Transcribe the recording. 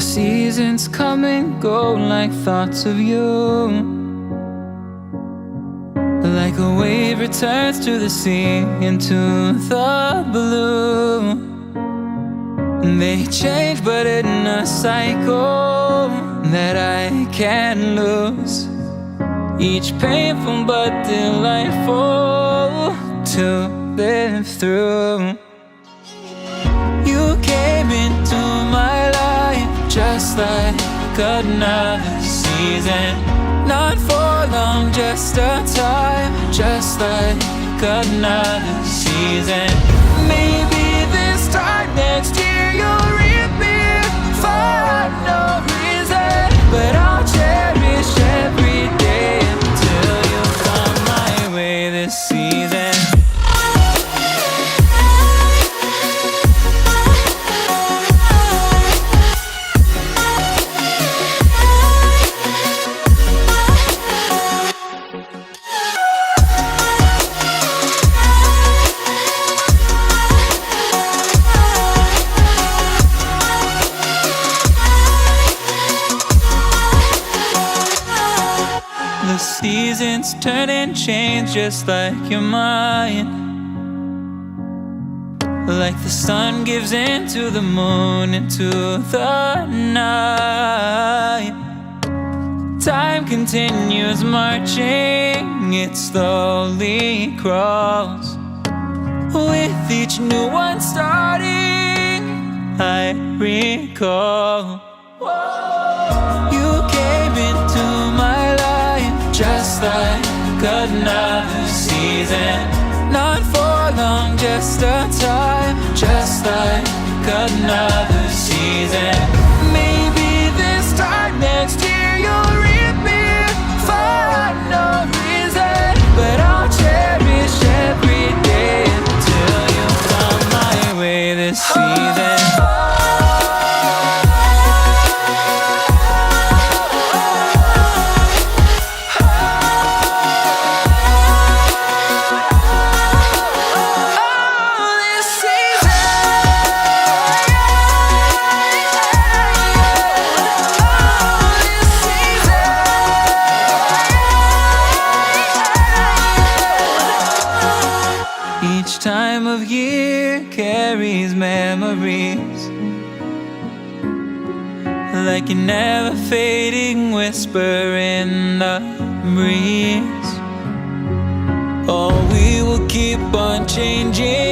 The seasons come and go like thoughts of you. Like a wave returns to the sea, into the blue. They change but in a cycle that I can't lose. Each painful but delightful to live through. You came into my life just like another season. Not for long, just a time, just like another season. Maybe this time next year you'll reappear for no reason, but I'll cherish every day until you come my way this season. The seasons turn and change just like your mind. Like the sun gives into the moon, into the night. Time continues marching, it slowly crawls. With each new one starting, I recall. You came into my life just like another season. Not for long, just a time, just like another season. Maybe this time next year you'll reappear for no reason, but I'll cherish every day until you come my way this season. Each time of year carries memories, like a never fading whisper in the breeze. Oh, we will keep on changing